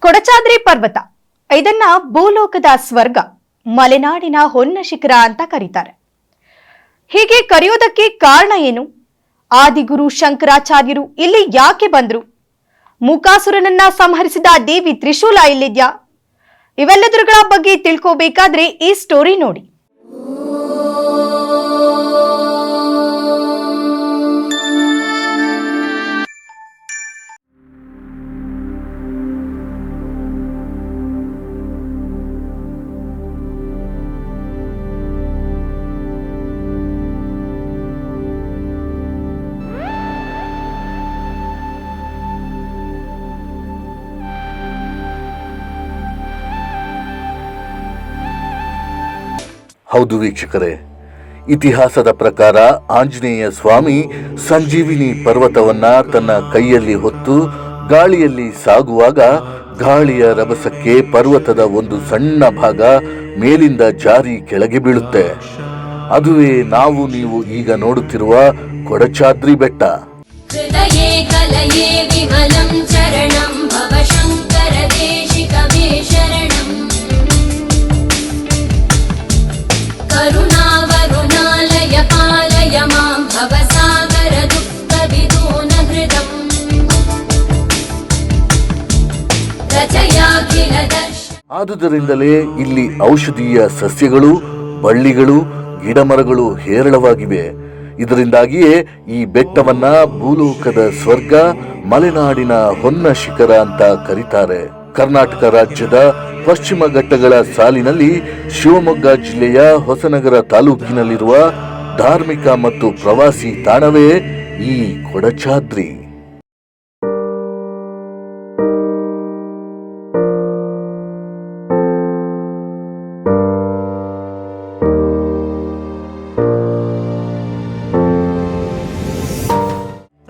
ಕೊಡಚಾದ್ರಿ ಪರ್ವತ ಇದನ್ನ ಭೂಲೋಕದ ಸ್ವರ್ಗ, ಮಲೆನಾಡಿನ ಹೊನ್ನ ಶಿಖರ ಅಂತ ಕರೀತಾರೆ. ಹೀಗೆ ಕರೆಯೋದಕ್ಕೆ ಕಾರಣ ಏನು? ಆದಿಗುರು ಶಂಕರಾಚಾರ್ಯರು ಇಲ್ಲಿ ಯಾಕೆ ಬಂದ್ರು? ಮೂಕಾಸುರನನ್ನ ಸಂಹರಿಸಿದ ದೇವಿ ತ್ರಿಶೂಲ ಇಲ್ಲಿದ್ಯಾ? ಇವೆಲ್ಲದರ ಬಗ್ಗೆ ತಿಳ್ಕೋಬೇಕಾದ್ರೆ ಈ ಸ್ಟೋರಿ ನೋಡಿ. ಹೌದು ವೀಕ್ಷಕರೇ, ಇತಿಹಾಸದ ಪ್ರಕಾರ ಆಂಜನೇಯ ಸ್ವಾಮಿ ಸಂಜೀವಿನಿ ಪರ್ವತವನ್ನ ತನ್ನ ಕೈಯಲ್ಲಿ ಹೊತ್ತು ಗಾಳಿಯಲ್ಲಿ ಸಾಗುವಾಗ ಗಾಳಿಯ ರಭಸಕ್ಕೆ ಪರ್ವತದ ಒಂದು ಸಣ್ಣ ಭಾಗ ಮೇಲಿಂದ ಜಾರಿ ಕೆಳಗೆ ಬೀಳುತ್ತೆ. ಅದುವೇ ನಾವು ನೀವು ಈಗ ನೋಡುತ್ತಿರುವ ಕೊಡಚಾದ್ರಿ ಬೆಟ್ಟ. ಆದುದರಿಂದಲೇ ಇಲ್ಲಿ ಔಷಧೀಯ ಸಸ್ಯಗಳು, ಬಳ್ಳಿಗಳು, ಗಿಡಮರಗಳು ಹೇರಳವಾಗಿವೆ. ಇದರಿಂದಾಗಿಯೇ ಈ ಬೆಟ್ಟವನ್ನ ಭೂಲೋಕದ ಸ್ವರ್ಗ, ಮಲೆನಾಡಿನ ಹೊನ್ನ ಶಿಖರ ಅಂತ ಕರೀತಾರೆ. ಕರ್ನಾಟಕ ರಾಜ್ಯದ ಪಶ್ಚಿಮ ಘಟ್ಟಗಳ ಸಾಲಿನಲ್ಲಿ ಶಿವಮೊಗ್ಗ ಜಿಲ್ಲೆಯ ಹೊಸನಗರ ತಾಲೂಕಿನಲ್ಲಿರುವ ಧಾರ್ಮಿಕ ಮತ್ತು ಪ್ರವಾಸಿ ತಾಣವೇ ಈ ಕೊಡಚಾದ್ರಿ.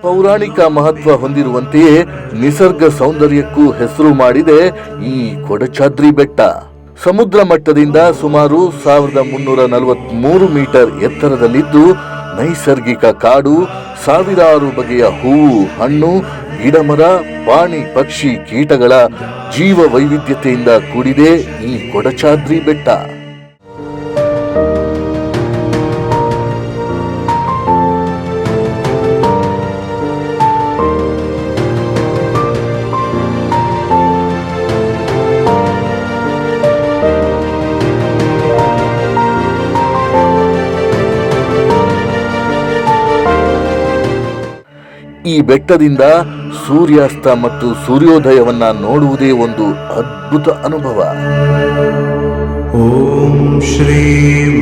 ಪೌರಾಣಿಕ ಮಹತ್ವ ಹೊಂದಿರುವಂತೆಯೇ ನಿಸರ್ಗ ಸೌಂದರ್ಯಕ್ಕೂ ಹೆಸರು ಮಾಡಿದೆ ಈ ಕೊಡಚಾದ್ರಿ ಬೆಟ್ಟ. ಸಮುದ್ರ ಮಟ್ಟದಿಂದ ಸುಮಾರು 1343 ಮೀಟರ್ ಎತ್ತರದಲ್ಲಿದ್ದು ನೈಸರ್ಗಿಕ ಕಾಡು, ಸಾವಿರಾರು ಬಗೆಯ ಹೂವು, ಹಣ್ಣು, ಗಿಡಮರ, ಪ್ರಾಣಿ, ಪಕ್ಷಿ, ಕೀಟಗಳ ಜೀವ ವೈವಿಧ್ಯತೆಯಿಂದ ಕೂಡಿದೆ ಈ ಕೊಡಚಾದ್ರಿ ಬೆಟ್ಟ. ಈ ಬೆಟ್ಟದಿಂದ ಸೂರ್ಯಾಸ್ತ ಮತ್ತು ಸೂರ್ಯೋದಯವನ್ನ ನೋಡುವುದೇ ಒಂದು ಅದ್ಭುತ ಅನುಭವ. ಓಂ ಶ್ರೀ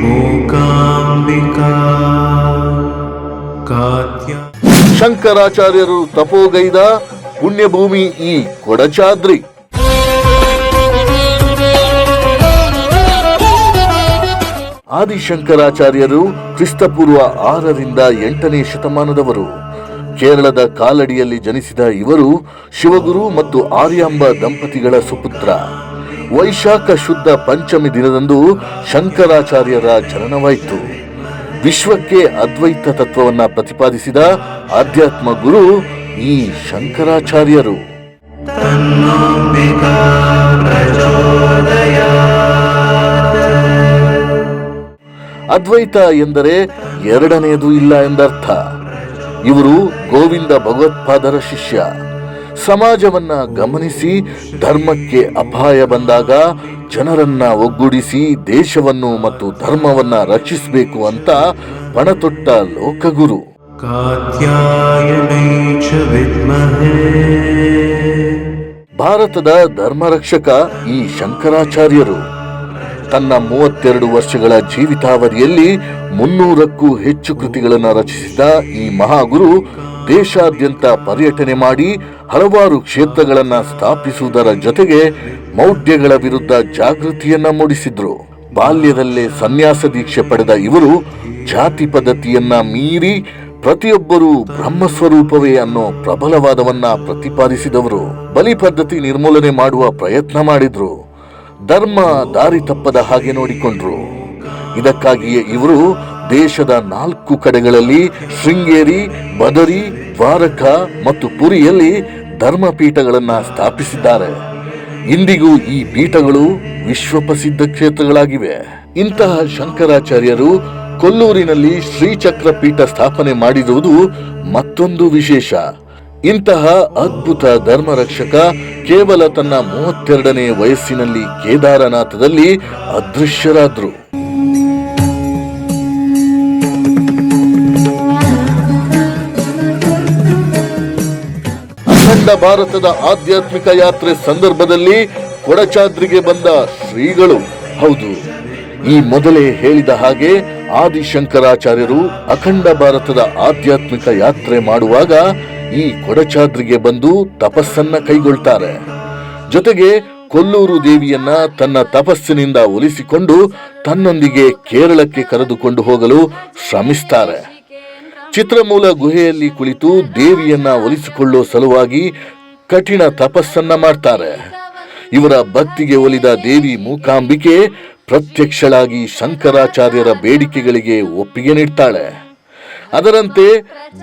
ಮೂಕಾಂಬಿಕಾ ಕಾತ್ಯ. ಶಂಕರಾಚಾರ್ಯರು ತಪೋಗೈದ ಪುಣ್ಯಭೂಮಿ ಈ ಕೊಡಚಾದ್ರಿ. ಆದಿಶಂಕರಾಚಾರ್ಯರು ಕ್ರಿಸ್ತಪೂರ್ವ 6ರಿಂದ 8ನೇ ಶತಮಾನದವರು. ಕೇರಳದ ಕಾಲಡಿಯಲ್ಲಿ ಜನಿಸಿದ ಇವರು ಶಿವಗುರು ಮತ್ತು ಆರ್ಯಾಂಬ ದಂಪತಿಗಳ ಸುಪುತ್ರ. ವೈಶಾಖ ಶುದ್ಧ ಪಂಚಮಿ ದಿನದಂದು ಶಂಕರಾಚಾರ್ಯರ ಜನನವಾಯಿತು. ವಿಶ್ವಕ್ಕೆ ಅದ್ವೈತ ತತ್ವವನ್ನ ಪ್ರತಿಪಾದಿಸಿದ ಆಧ್ಯಾತ್ಮ ಗುರು ಈ ಶಂಕರಾಚಾರ್ಯರು. ಅದ್ವೈತ ಎಂದರೆ ಎರಡನೆಯದು ಇಲ್ಲ ಎಂದರ್ಥ. ಇವರು ಗೋವಿಂದ ಭಗವತ್ಪಾದರ ಶಿಷ್ಯ. ಸಮಾಜವನ್ನ ಗಮನಿಸಿ ಧರ್ಮಕ್ಕೆ ಅಪಾಯ ಬಂದಾಗ ಜನರನ್ನ ಒಗ್ಗೂಡಿಸಿ ದೇಶವನ್ನು ಮತ್ತು ಧರ್ಮವನ್ನ ರಕ್ಷಿಸಬೇಕು ಅಂತ ಪಣತೊಟ್ಟ ಲೋಕಗುರು. ಭಾರತದ ಧರ್ಮರಕ್ಷಕ ಈ ಶಂಕರಾಚಾರ್ಯರು. ತನ್ನ 32 ವರ್ಷಗಳ ಜೀವಿತಾವಧಿಯಲ್ಲಿ 300ಕ್ಕೂ ಹೆಚ್ಚು ಕೃತಿಗಳನ್ನು ರಚಿಸಿದ ಈ ಮಹಾಗುರು ದೇಶಾದ್ಯಂತ ಪರ್ಯಟನೆ ಮಾಡಿ ಹಲವಾರು ಕ್ಷೇತ್ರಗಳನ್ನ ಸ್ಥಾಪಿಸುವುದರ ಜೊತೆಗೆ ಮೌಢ್ಯಗಳ ವಿರುದ್ಧ ಜಾಗೃತಿಯನ್ನ ಮೂಡಿಸಿದ್ರು. ಬಾಲ್ಯದಲ್ಲೇ ಸನ್ಯಾಸ ದೀಕ್ಷೆ ಪಡೆದ ಇವರು ಜಾತಿ ಪದ್ಧತಿಯನ್ನ ಮೀರಿ ಪ್ರತಿಯೊಬ್ಬರೂ ಬ್ರಹ್ಮಸ್ವರೂಪವೇ ಅನ್ನೋ ಪ್ರಬಲವಾದವನ್ನ ಪ್ರತಿಪಾದಿಸಿದವರು. ಬಲಿ ಪದ್ಧತಿ ನಿರ್ಮೂಲನೆ ಮಾಡುವ ಪ್ರಯತ್ನ ಮಾಡಿದ್ರು. ಧರ್ಮ ದಾರಿ ತಪ್ಪದ ಹಾಗೆ ನೋಡಿಕೊಂಡ್ರು. ಇದಕ್ಕಾಗಿಯೇ ಇವರು ದೇಶದ 4 ಕಡೆಗಳಲ್ಲಿ ಶೃಂಗೇರಿ, ಬದರಿ, ದ್ವಾರಕ ಮತ್ತು ಪುರಿಯಲ್ಲಿ ಧರ್ಮಪೀಠಗಳನ್ನ ಸ್ಥಾಪಿಸಿದ್ದಾರೆ. ಇಂದಿಗೂ ಈ ಪೀಠಗಳು ವಿಶ್ವಪ್ರಸಿದ್ಧ ಕ್ಷೇತ್ರಗಳಾಗಿವೆ. ಇಂತಹ ಶಂಕರಾಚಾರ್ಯರು ಕೊಲ್ಲೂರಿನಲ್ಲಿ ಶ್ರೀಚಕ್ರ ಪೀಠ ಸ್ಥಾಪನೆ ಮಾಡಿರುವುದು ಮತ್ತೊಂದು ವಿಶೇಷ. ಇಂತಹ ಅದ್ಭುತ ಧರ್ಮರಕ್ಷಕ ಕೇವಲ ತನ್ನ 32ನೇ ವಯಸ್ಸಿನಲ್ಲಿ ಕೇದಾರನಾಥದಲ್ಲಿ ಅದೃಶ್ಯರಾದ್ರು. ಅಖಂಡ ಭಾರತದ ಆಧ್ಯಾತ್ಮಿಕ ಯಾತ್ರೆ ಸಂದರ್ಭದಲ್ಲಿ ಕೊಡಚಾದ್ರಿಗೆ ಬಂದ ಶ್ರೀಗಳು. ಹೌದು, ಈ ಮೊದಲೇ ಹೇಳಿದ ಹಾಗೆ ಆದಿಶಂಕರಾಚಾರ್ಯರು ಅಖಂಡ ಭಾರತದ ಆಧ್ಯಾತ್ಮಿಕ ಯಾತ್ರೆ ಮಾಡುವಾಗ ಈ ಕೊಡಚಾದ್ರಿಗೆ ಬಂದು ತಪಸ್ಸನ್ನ ಕೈಗೊಳ್ತಾರೆ. ಜೊತೆಗೆ ಕೊಲ್ಲೂರು ದೇವಿಯನ್ನ ತನ್ನ ತಪಸ್ಸಿನಿಂದ ಒಲಿಸಿಕೊಂಡು ತನ್ನೊಂದಿಗೆ ಕೇರಳಕ್ಕೆ ಕರೆದುಕೊಂಡು ಹೋಗಲು ಶ್ರಮಿಸ್ತಾರೆ. ಚಿತ್ರಮೂಲ ಗುಹೆಯಲ್ಲಿ ಕುಳಿತು ದೇವಿಯನ್ನ ಒಲಿಸಿಕೊಳ್ಳುವ ಸಲುವಾಗಿ ಕಠಿಣ ತಪಸ್ಸನ್ನ ಮಾಡ್ತಾರೆ. ಇವರ ಭಕ್ತಿಗೆ ಒಲಿದ ದೇವಿ ಮೂಕಾಂಬಿಕೆ ಪ್ರತ್ಯಕ್ಷಳಾಗಿ ಶಂಕರಾಚಾರ್ಯರ ಬೇಡಿಕೆಗಳಿಗೆ ಒಪ್ಪಿಗೆ ನೀಡ್ತಾಳೆ. ಅದರಂತೆ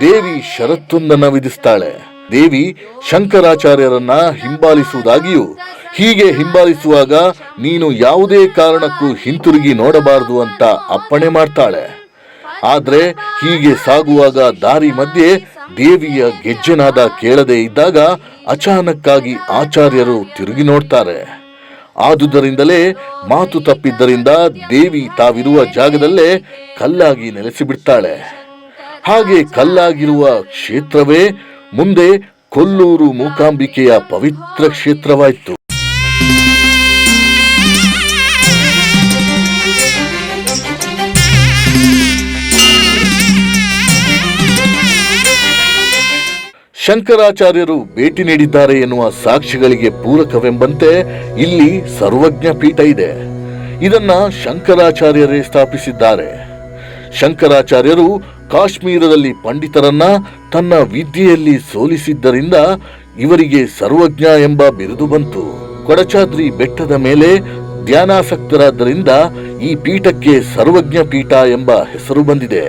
ದೇವಿ ಷರತ್ತೊಂದನ್ನು ವಿಧಿಸ್ತಾಳೆ. ದೇವಿ ಶಂಕರಾಚಾರ್ಯರನ್ನ ಹಿಂಬಾಲಿಸುವುದಾಗಿಯೂ, ಹೀಗೆ ಹಿಂಬಾಲಿಸುವಾಗ ನೀನು ಯಾವುದೇ ಕಾರಣಕ್ಕೂ ಹಿಂತಿರುಗಿ ನೋಡಬಾರದು ಅಂತ ಅಪ್ಪಣೆ ಮಾಡ್ತಾಳೆ. ಆದ್ರೆ ಹೀಗೆ ಸಾಗುವಾಗ ದಾರಿ ಮಧ್ಯೆ ದೇವಿಯ ಗೆಜ್ಜೆನಾದ ಕೇಳದೆ ಇದ್ದಾಗ ಅಚಾನಕ್ಕಾಗಿ ಆಚಾರ್ಯರು ತಿರುಗಿ ನೋಡ್ತಾರೆ. ಆದುದರಿಂದಲೇ ಮಾತು ತಪ್ಪಿದ್ದರಿಂದ ದೇವಿ ತಾವಿರುವ ಜಾಗದಲ್ಲೇ ಕಲ್ಲಾಗಿ ನೆಲೆಸಿಬಿಡ್ತಾಳೆ. ಹಾಗೆ ಕಲ್ಲಾಗಿರುವ ಕ್ಷೇತ್ರವೇ ಮುಂದೆ ಕೊಲ್ಲೂರು ಮೂಕಾಂಬಿಕೆಯ ಪವಿತ್ರ ಕ್ಷೇತ್ರವಾಯಿತು. ಶಂಕರಾಚಾರ್ಯರು ಭೇಟಿ ನೀಡಿದ್ದಾರೆ ಎನ್ನುವ ಸಾಕ್ಷಿಗಳಿಗೆ ಪೂರಕವೆಂಬಂತೆ ಇಲ್ಲಿ ಸರ್ವಜ್ಞ ಪೀಠ ಇದೆ. ಇದನ್ನ ಶಂಕರಾಚಾರ್ಯರೇ ಸ್ಥಾಪಿಸಿದ್ದಾರೆ. ಶಂಕರಾಚಾರ್ಯರು ಕಾಶ್ಮೀರದಲ್ಲಿ ಪಂಡಿತರನ್ನ ತನ್ನ ವಿದ್ಯೆಯಲ್ಲಿ ಸೋಲಿಸಿದ್ದರಿಂದ ಇವರಿಗೆ ಸರ್ವಜ್ಞ ಎಂಬ ಬಿರುದು ಬಂತು. ಕೊಡಚಾದ್ರಿ ಬೆಟ್ಟದ ಮೇಲೆ ಧ್ಯಾನಾಸಕ್ತರಾದ್ದರಿಂದ ಈ ಪೀಠಕ್ಕೆ ಸರ್ವಜ್ಞ ಪೀಠ ಎಂಬ ಹೆಸರು ಬಂದಿದೆ.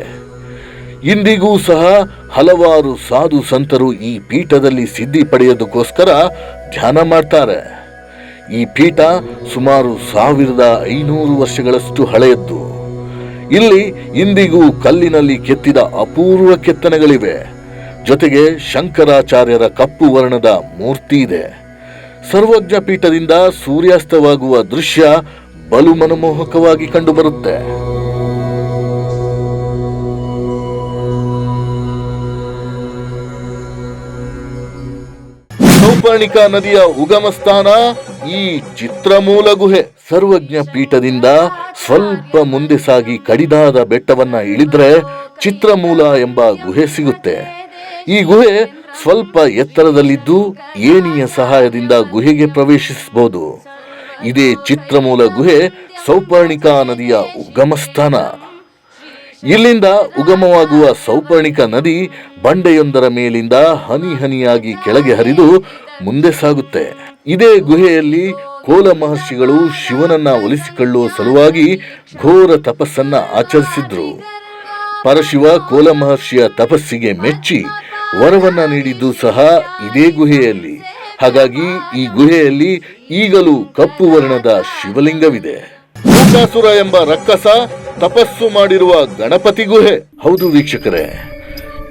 ಇಂದಿಗೂ ಸಹ ಹಲವಾರು ಸಾಧು ಸಂತರು ಈ ಪೀಠದಲ್ಲಿ ಸಿದ್ಧಿ ಪಡೆಯೋದಕ್ಕೋಸ್ಕರ ಧ್ಯಾನ ಮಾಡ್ತಾರೆ. ಈ ಪೀಠ ಸುಮಾರು 1500 ವರ್ಷಗಳಷ್ಟು ಹಳೆಯದ್ದು. ಇಲ್ಲಿ ಇಂದಿಗೂ ಕಲ್ಲಿನಲ್ಲಿ ಕೆತ್ತಿದ ಅಪೂರ್ವ ಕೆತ್ತನೆಗಳಿವೆ. ಜೊತೆಗೆ ಶಂಕರಾಚಾರ್ಯರ ಕಪ್ಪು ವರ್ಣದ ಮೂರ್ತಿ ಇದೆ. ಸರ್ವಜ್ಞ ಪೀಠದಿಂದ ಸೂರ್ಯಾಸ್ತವಾಗುವ ದೃಶ್ಯ ಬಲು ಮನಮೋಹಕವಾಗಿ ಕಂಡುಬರುತ್ತೆ. ಸೌಪರ್ಣಿಕಾ ನದಿಯ ಉಗಮ ಸ್ಥಾನ ಈ ಚಿತ್ರಮೂಲ ಗುಹೆ. ಸರ್ವಜ್ಞ ಪೀಠದಿಂದ ಸ್ವಲ್ಪ ಮುಂದೆ ಸಾಗಿ ಕಡಿದಾದ ಬೆಟ್ಟವನ್ನ ಇಳಿದ್ರೆ ಚಿತ್ರಮೂಲ ಎಂಬ ಗುಹೆ ಸಿಗುತ್ತೆ. ಈ ಗುಹೆ ಸ್ವಲ್ಪ ಎತ್ತರದಲ್ಲಿದ್ದು ಏಣಿಯ ಸಹಾಯದಿಂದ ಗುಹೆಗೆ ಪ್ರವೇಶಿಸಬಹುದು. ಇದೇ ಚಿತ್ರಮೂಲ ಗುಹೆ ಸೌಪರ್ಣಿಕಾ ನದಿಯ ಉಗಮ ಸ್ಥಾನ. ಇಲ್ಲಿಂದ ಉಗಮವಾಗುವ ಸೌಪರ್ಣಿಕಾ ನದಿ ಬಂಡೆಯೊಂದರ ಮೇಲಿಂದ ಹನಿ ಹನಿಯಾಗಿ ಕೆಳಗೆ ಹರಿದು ಮುಂದೆ ಸಾಗುತ್ತೆ. ಇದೇ ಗುಹೆಯಲ್ಲಿ ಕೋಲ ಮಹರ್ಷಿಗಳು ಶಿವನನ್ನ ಒಲಿಸಿಕೊಳ್ಳುವ ಸಲುವಾಗಿ ಘೋರ ತಪಸ್ಸನ್ನ ಆಚರಿಸಿದ್ರು. ಪರಶಿವ ಕೋಲ ಮಹರ್ಷಿಯ ತಪಸ್ಸಿಗೆ ಮೆಚ್ಚಿ ವರವನ್ನ ನೀಡಿದ್ದು ಸಹ ಇದೇ ಗುಹೆಯಲ್ಲಿ. ಹಾಗಾಗಿ ಈ ಗುಹೆಯಲ್ಲಿ ಈಗಲೂ ಕಪ್ಪು ವರ್ಣದ ಶಿವಲಿಂಗವಿದೆ. ಮೂಕಾಸುರ ಎಂಬ ರಕ್ಕಸ ತಪಸ್ಸು ಮಾಡಿರುವ ಗಣಪತಿ ಗುಹೆ. ಹೌದು ವೀಕ್ಷಕರೇ,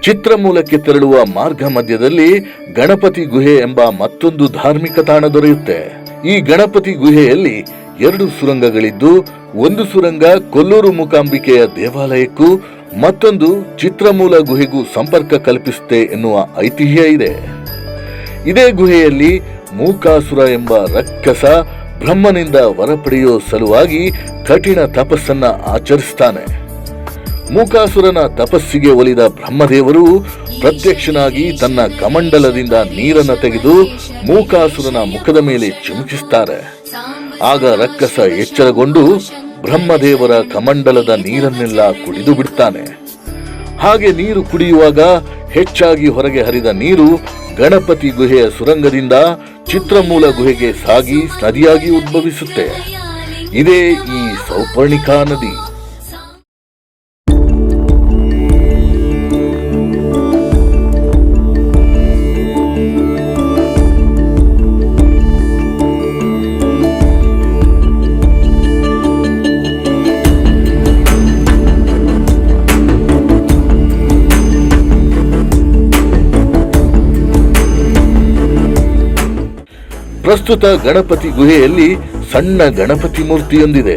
ಚಿತ್ರಮೂಲಕ್ಕೆ ತೆರಳುವ ಮಾರ್ಗ ಮಧ್ಯದಲ್ಲಿ ಗಣಪತಿ ಗುಹೆ ಎಂಬ ಮತ್ತೊಂದು ಧಾರ್ಮಿಕ ತಾಣ ದೊರೆಯುತ್ತೆ. ಈ ಗಣಪತಿ ಗುಹೆಯಲ್ಲಿ 2 ಸುರಂಗಗಳಿದ್ದು, ಒಂದು ಸುರಂಗ ಕೊಲ್ಲೂರು ಮೂಕಾಂಬಿಕೆಯ ದೇವಾಲಯಕ್ಕೂ ಮತ್ತೊಂದು ಚಿತ್ರಮೂಲ ಗುಹೆಗೂ ಸಂಪರ್ಕ ಕಲ್ಪಿಸುತ್ತೆ ಎನ್ನುವ ಐತಿಹ್ಯ ಇದೆ. ಇದೇ ಗುಹೆಯಲ್ಲಿ ಮೂಕಾಸುರ ಎಂಬ ರಕ್ಕಸ ಬ್ರಹ್ಮನಿಂದ ವರ ಪಡೆಯುವ ಸಲುವಾಗಿ ಕಠಿಣ ತಪಸ್ಸನ್ನ ಆಚರಿಸ್ತಾನೆ. ಮೂಕಾಸುರನ ತಪಸ್ಸಿಗೆ ಒಲಿದ ಬ್ರಹ್ಮದೇವರು ಪ್ರತ್ಯಕ್ಷನಾಗಿ ತನ್ನ ಕಮಂಡಲದಿಂದ ನೀರನ್ನು ತೆಗೆದು ಮೂಕಾಸುರನ ಮುಖದ ಮೇಲೆ ಚಿಮುಕಿಸ್ತಾರೆ. ಆಗ ರಕ್ಕಸ ಎಚ್ಚರಗೊಂಡು ಬ್ರಹ್ಮದೇವರ ಕಮಂಡಲದ ನೀರನ್ನೆಲ್ಲ ಕುಡಿದು ಬಿಡ್ತಾನೆ. ಹಾಗೆ ನೀರು ಕುಡಿಯುವಾಗ ಹೆಚ್ಚಾಗಿ ಹೊರಗೆ ಹರಿದ ನೀರು ಗಣಪತಿ ಗುಹೆಯ ಸುರಂಗದಿಂದ ಚಿತ್ರಮೂಲ ಗುಹೆಗೆ ಸಾಗಿ ನದಿಯಾಗಿ ಉದ್ಭವಿಸುತ್ತೆ. ಇದೇ ಈ ಸೌಪರ್ಣಿಕಾ ನದಿ. ಪ್ರಸ್ತುತ ಗಣಪತಿ ಗುಹೆಯಲ್ಲಿ ಸಣ್ಣ ಗಣಪತಿ ಮೂರ್ತಿಯೊಂದಿದೆ.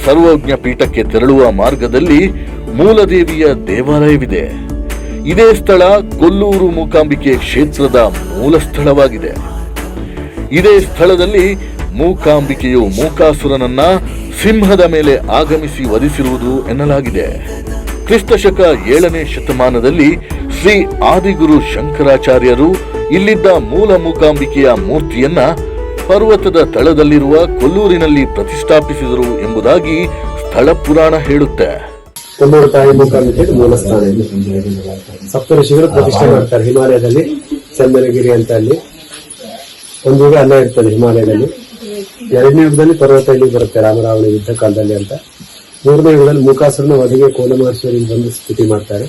ಸರ್ವಜ್ಞ ಪೀಠಕ್ಕೆ ತೆರಳುವ ಮಾರ್ಗದಲ್ಲಿ ಮೂಲದೇವಿಯ ದೇವಾಲಯವಿದೆ. ಇದೇ ಸ್ಥಳ ಕೊಲ್ಲೂರು ಮೂಕಾಂಬಿಕೆ ಕ್ಷೇತ್ರದ ಮೂಲ ಸ್ಥಳವಾಗಿದೆ. ಇದೇ ಸ್ಥಳದಲ್ಲಿ ಮೂಕಾಂಬಿಕೆಯು ಮೂಕಾಸುರನನ್ನ ಸಿಂಹದ ಮೇಲೆ ಆಗಮಿಸಿ ವಧಿಸಿರುವುದು ಎನ್ನಲಾಗಿದೆ. ಕ್ರಿಸ್ತಶಕ 7ನೇ ಶತಮಾನದಲ್ಲಿ ಶ್ರೀ ಆದಿಗುರು ಶಂಕರಾಚಾರ್ಯರು ಇಲ್ಲಿದ್ದ ಮೂಲ ಮೂಕಾಂಬಿಕೆಯ ಮೂರ್ತಿಯನ್ನ ಪರ್ವತದ ತಳದಲ್ಲಿರುವ ಕೊಲ್ಲೂರಿನಲ್ಲಿ ಪ್ರತಿಷ್ಠಾಪಿಸಿದರು ಎಂಬುದಾಗಿ ಸ್ಥಳ ಪುರಾಣ ಹೇಳುತ್ತೆ. ಕೊಲ್ಲೂರು ತಾಯಿ ಮೂಕಾಂಬಿಕೆ ಮೂಲ ಸ್ಥಾನ ಇದೆ. ಸಪ್ತ ಋಷಿಗಳು ಪ್ರತಿಷ್ಠೆ ಮಾಡ್ತಾರೆ ಹಿಮಾಲಯದಲ್ಲಿ. ಚಂದನಗಿರಿ ಅಂತ ಅಲ್ಲಿ ಒಂದು ಯುಗ ಅಲ್ಲೇ ಇರ್ತದೆ ಹಿಮಾಲಯದಲ್ಲಿ. 2ನೇ ಯುಗದಲ್ಲಿ ಪರ್ವತ ಇಲ್ಲಿ ಬರುತ್ತೆ ರಾಮರಾವಣ ಯುದ್ಧ ಕಾಲದಲ್ಲಿ ಅಂತ. 3ನೇ ಯುಗದಲ್ಲಿ ಮೂಕಾಸುರನ ವಧೆಗೆ ಕೋಲ ಮಹರ್ಷಿಯರಿಗೆ ಬಂದು ಸ್ತುತಿ ಮಾಡ್ತಾರೆ.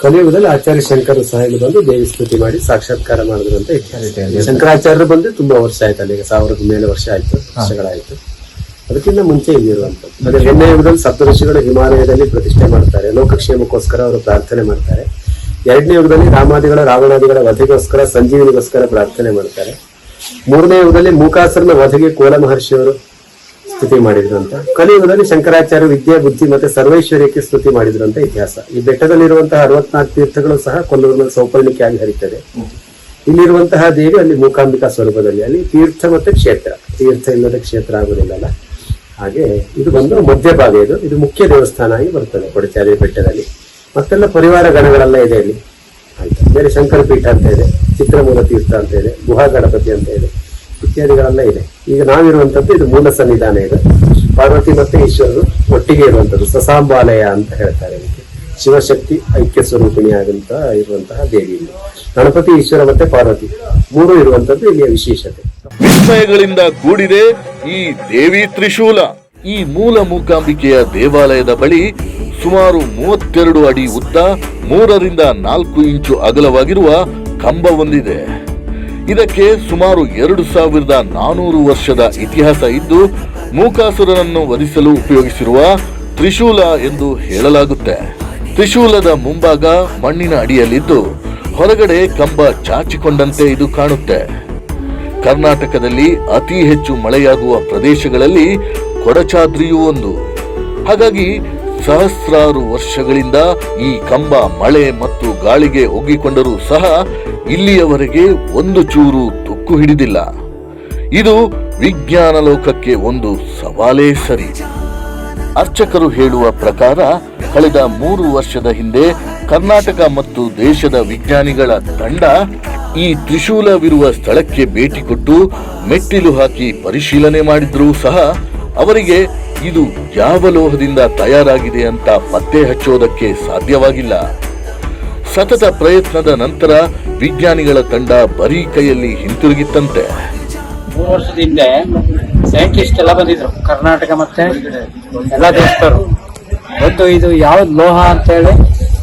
ಕಲಿಯುಗದಲ್ಲಿ ಆಚಾರ್ಯ ಶಂಕರ ಸಹ ಇಲ್ಲಿ ಬಂದು ದೇವಿ ಸ್ತುತಿ ಮಾಡಿ ಸಾಕ್ಷಾತ್ಕಾರ ಮಾಡಿದ್ರು ಅಂತ ಇದ್ದಾರೆ. ಶಂಕರಾಚಾರ್ಯರು ಬಂದು ತುಂಬಾ ವರ್ಷ ಆಯ್ತು, ಅಲ್ಲಿಗೆ 1000 ಮೇಲೆ ವರ್ಷ ಆಯ್ತು, ವರ್ಷಗಳಾಯ್ತು. ಅದಕ್ಕಿಂತ ಮುಂಚೆ ಇಲ್ಲಿರುವಂತದ್ದು. ಅದೇ 2ನೇ ಯುಗದಲ್ಲಿ ಸಪ್ತ ಋಷಿಗಳು ಹಿಮಾಲಯದಲ್ಲಿ ಪ್ರತಿಷ್ಠೆ ಮಾಡ್ತಾರೆ, ಲೋಕಕ್ಷೇಮಕ್ಕೋಸ್ಕರ ಅವರು ಪ್ರಾರ್ಥನೆ ಮಾಡ್ತಾರೆ. 2ನೇ ಯುಗದಲ್ಲಿ ರಾಮಾದಿಗಳ ರಾವಣಾದಿಗಳ ವಧೆಗೋಸ್ಕರ ಸಂಜೀವಿನಿಗೋಸ್ಕರ ಪ್ರಾರ್ಥನೆ ಮಾಡ್ತಾರೆ. 3ನೇ ಯುಗದಲ್ಲಿ ಮೂಕಾಸುರನ ವಧೆಗೆ ಕೋಲ ಮಹರ್ಷಿಯವರು ಸ್ತುತಿ ಮಾಡಿದ್ರು ಅಂತ. ಕಲಿಯುಗದಲ್ಲಿ ಶಂಕರಾಚಾರ್ಯ ವಿದ್ಯೆ ಬುದ್ಧಿ ಮತ್ತೆ ಸರ್ವೈಶ್ವರ್ಯಕ್ಕೆ ಸ್ತುತಿ ಮಾಡಿದ್ರು ಅಂತ ಇತಿಹಾಸ. ಈ ಬೆಟ್ಟದಲ್ಲಿರುವಂತಹ 64 ತೀರ್ಥಗಳು ಸಹ ಕೊಲ್ಲೂರಿನಲ್ಲಿ ಸೌಪರ್ಣಿಕೆಯಾಗಿ ಹರಿತದೆ. ಇಲ್ಲಿರುವಂತಹ ದೇವಿ ಅಲ್ಲಿ ಮೂಕಾಂಬಿಕಾ ಸ್ವರೂಪದಲ್ಲಿ, ಅಲ್ಲಿ ತೀರ್ಥ ಮತ್ತೆ ಕ್ಷೇತ್ರ, ತೀರ್ಥ ಇಲ್ಲದ ಕ್ಷೇತ್ರ ಆಗುದಿಲ್ಲಲ್ಲ. ಹಾಗೆ ಇದು ಬಂದು ಮಧ್ಯಭಾಗ, ಇದು ಮುಖ್ಯ ದೇವಸ್ಥಾನ ಆಗಿ ಬರ್ತದೆ ಕೊಡಚಾದ್ರಿ ಬೆಟ್ಟದಲ್ಲಿ. ಮತ್ತೆಲ್ಲ ಪರಿವಾರ ಗಣಗಳೆಲ್ಲ ಇದೆ ಇಲ್ಲಿ. ಆಯ್ತು, ಬೇರೆ ಶಂಕರ ಪೀಠ ಅಂತ ಇದೆ, ಚಿತ್ರಮೂಲ ತೀರ್ಥ ಅಂತ ಇದೆ, ಗುಹಾ ಗಣಪತಿ ಅಂತ ಇದೆ, ಇತ್ಯಾದಿಗಳೆಲ್ಲ ಇದೆ. ಈಗ ನಾವಿರುವಂತದ್ದು ಇದು ಮೂಲ ಸನ್ನಿಧಾನ. ಇದು ಪಾರ್ವತಿ ಮತ್ತೆ ಈಶ್ವರರು ಒಟ್ಟಿಗೆ ಇರುವಂತದ್ದು, ಸಸಾಂಬಾಲಯ ಅಂತ ಹೇಳ್ತಾರೆ. ಇದಕ್ಕೆ ಶಿವಶಕ್ತಿ ಐಕ್ಯ ಸ್ವರೂಪಿಣಿಯಾದಂತ ಇರುವಂತಹ ದೇವಿ ಇಲ್ಲಿ. ಗಣಪತಿ, ಈಶ್ವರ ಮತ್ತೆ ಪಾರ್ವತಿ 3 ಇರುವಂತದ್ದು ಇಲ್ಲಿಯ ವಿಶೇಷತೆ. ವಿಸ್ಮಯಗಳಿಂದ ಕೂಡಿದೆ ಈ ದೇವಿ ತ್ರಿಶೂಲ. ಈ ಮೂಲ ಮೂಕಾಂಬಿಕೆಯ ದೇವಾಲಯದ ಬಳಿ ಸುಮಾರು 32 ಅಡಿ ಉದ್ದ, 3 ರಿಂದ 4 ಇಂಚು ಅಗಲವಾಗಿರುವ ಕಂಬ ಹೊಂದಿದೆ. ಇದಕ್ಕೆ ಸುಮಾರು 2400 ವರ್ಷದ ಇತಿಹಾಸ ಇದ್ದು, ಮೂಕಾಸುರನನ್ನು ವಧಿಸಲು ಉಪಯೋಗಿಸಿರುವ ತ್ರಿಶೂಲ ಎಂದು ಹೇಳಲಾಗುತ್ತೆ. ತ್ರಿಶೂಲದ ಮುಂಭಾಗ ಮಣ್ಣಿನ ಅಡಿಯಲ್ಲಿದ್ದು, ಹೊರಗಡೆ ಕಂಬ ಚಾಚಿಕೊಂಡಂತೆ ಇದು ಕಾಣುತ್ತೆ. ಕರ್ನಾಟಕದಲ್ಲಿ ಅತಿ ಹೆಚ್ಚು ಮಳೆಯಾಗುವ ಪ್ರದೇಶಗಳಲ್ಲಿ ಕೊಡಚಾದ್ರಿಯೂ ಒಂದು. ಹಾಗಾಗಿ ಸಹಸ್ರಾರು ವರ್ಷಗಳಿಂದ ಈ ಕಂಬ ಮಳೆ ಮತ್ತು ಗಾಳಿಗೆ ಒಗ್ಗಿಕೊಂಡರೂ ಸಹ ಇಲ್ಲಿಯವರೆಗೆ ಒಂದು ಚೂರು ತುಕ್ಕು ಹಿಡಿದಿಲ್ಲ. ಇದು ವಿಜ್ಞಾನ ಲೋಕಕ್ಕೆ ಒಂದು ಸವಾಲೇ ಸರಿ. ಅರ್ಚಕರು ಹೇಳುವ ಪ್ರಕಾರ ಕಳೆದ 3 ವರ್ಷದ ಹಿಂದೆ ಕರ್ನಾಟಕ ಮತ್ತು ದೇಶದ ವಿಜ್ಞಾನಿಗಳ ತಂಡ ಈ ತ್ರಿಶೂಲವಿರುವ ಸ್ಥಳಕ್ಕೆ ಭೇಟಿ ಕೊಟ್ಟು ಮೆಟ್ಟಿಲು ಹಾಕಿ ಪರಿಶೀಲನೆ ಮಾಡಿದ್ರೂ ಸಹ ಅವರಿಗೆ ಇದು ಯಾವ ಲೋಹದಿಂದ ತಯಾರಾಗಿದೆ ಅಂತ ಪತ್ತೆ ಹಚ್ಚೋದಕ್ಕೆ ಸಾಧ್ಯವಾಗಿಲ್ಲ. ಸತತ ಪ್ರಯತ್ನದ ನಂತರ ವಿಜ್ಞಾನಿಗಳ ತಂಡ ಬರೀ ಕೈಯಲ್ಲಿ ಹಿಂತಿರುಗಿತ್ತಂತೆ. 3 ವರ್ಷದ ಹಿಂದೆ ಸೈಂಟಿಸ್ಟ್ ಎಲ್ಲ ಬಂದಿದ್ರು, ಕರ್ನಾಟಕ ಮತ್ತೆ ಎಲ್ಲ ದೇಶದವರು. ಒಂದು ಇದು ಯಾವ್ದು ಲೋಹ ಅಂತ ಹೇಳಿ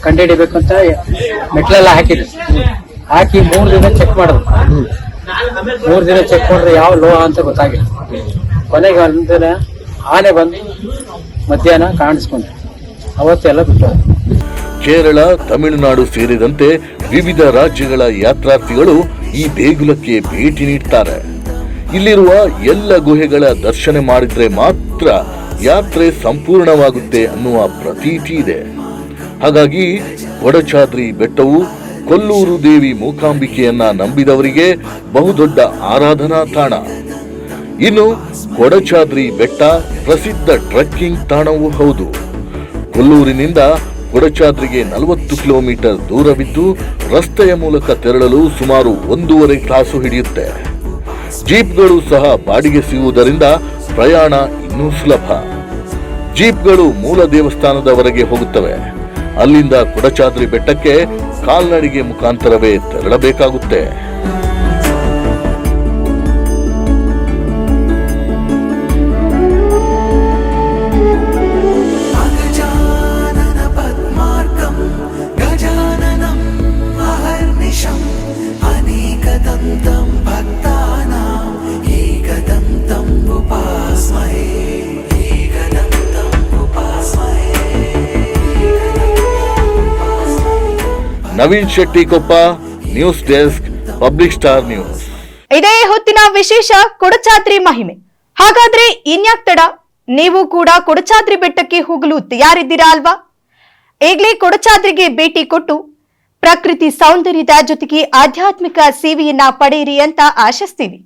ಕಂಡುಹಿಡಿಬೇಕು ಅಂತ ಮೆಟ್ಲೆಲ್ಲ ಹಾಕಿದ್ರು. ಹಾಕಿ 3 ದಿನ ಚೆಕ್ ಮಾಡಿದ್ರು. 3 ದಿನ ಚೆಕ್ ಮಾಡಿದ್ರೆ ಯಾವ ಲೋಹ ಅಂತ ಗೊತ್ತಾಗಿಲ್ಲ. ಕೊನೆಗೆ ಒಂದಿನ ಆನೆ ಬಂದು ಮಧ್ಯಾಹ್ನ ಕಾಣಿಸ್ಕೊಂಡ್ರು. ಅವತ್ತೆಲ್ಲ ಬಿಟ್ಟು ಕೇರಳ, ತಮಿಳುನಾಡು ಸೇರಿದಂತೆ ವಿವಿಧ ರಾಜ್ಯಗಳ ಯಾತ್ರಾರ್ಥಿಗಳು ಈ ದೇಗುಲಕ್ಕೆ ಭೇಟಿ ನೀಡ್ತಾರೆ. ಇಲ್ಲಿರುವ ಎಲ್ಲ ಗುಹೆಗಳ ದರ್ಶನ ಮಾಡಿದ್ರೆ ಮಾತ್ರ ಯಾತ್ರೆ ಸಂಪೂರ್ಣವಾಗುತ್ತೆ ಅನ್ನುವ ಪ್ರತೀತಿ ಇದೆ. ಹಾಗಾಗಿ ಕೊಡಚಾದ್ರಿ ಬೆಟ್ಟವು ಕೊಲ್ಲೂರು ದೇವಿ ಮೂಕಾಂಬಿಕೆಯನ್ನ ನಂಬಿದವರಿಗೆ ಬಹುದೊಡ್ಡ ಆರಾಧನಾ ತಾಣ. ಇನ್ನು ಕೊಡಚಾದ್ರಿ ಬೆಟ್ಟ ಪ್ರಸಿದ್ಧ ಟ್ರೆಕ್ಕಿಂಗ್ ತಾಣವೂ ಹೌದು. ಕೊಲ್ಲೂರಿನಿಂದ ಕೊಡಚಾದ್ರಿಗೆ 40 ಕಿಲೋಮೀಟರ್ ದೂರವಿದ್ದು, ರಸ್ತೆಯ ಮೂಲಕ ತೆರಳಲು ಸುಮಾರು 1.5 ತಾಸು ಹಿಡಿಯುತ್ತೆ. ಜೀಪ್ಗಳು ಸಹ ಬಾಡಿಗೆ ಸಿಗುವುದರಿಂದ ಪ್ರಯಾಣ ಇನ್ನೂ ಸುಲಭ. ಜೀಪ್ಗಳು ಮೂಲ ದೇವಸ್ಥಾನದವರೆಗೆ ಹೋಗುತ್ತವೆ. ಅಲ್ಲಿಂದ ಕೊಡಚಾದ್ರಿ ಬೆಟ್ಟಕ್ಕೆ ಕಾಲ್ನಡಿಗೆ ಮುಖಾಂತರವೇ ತೆರಳಬೇಕಾಗುತ್ತೆ. Naveen Shetty Koppa, news desk, public star news. ಇದೇ ಹೊತ್ತಿನ ವಿಶೇಷ ಕೊಡಚಾದ್ರಿ ಮಹಿಮೆ. ಹಾಗಾದ್ರೆ ಇನ್ಯಾಕ್ ತಡ, ನೀವು ಕೂಡ ಕೊಡಚಾದ್ರಿ ಬೆಟ್ಟಕ್ಕೆ ಹೋಗಲು ತಯಾರಿದ್ದೀರಾ ಅಲ್ವಾ? ಈಗಲೇ ಕೊಡಚಾದ್ರಿಗೆ ಭೇಟಿ ಕೊಟ್ಟು ಪ್ರಕೃತಿ ಸೌಂದರ್ಯದ ಜೊತೆಗೆ ಆಧ್ಯಾತ್ಮಿಕ ಸೇವೆಯನ್ನ ಪಡೆಯಿರಿ ಅಂತ ಆಶಿಸ್ತೀವಿ.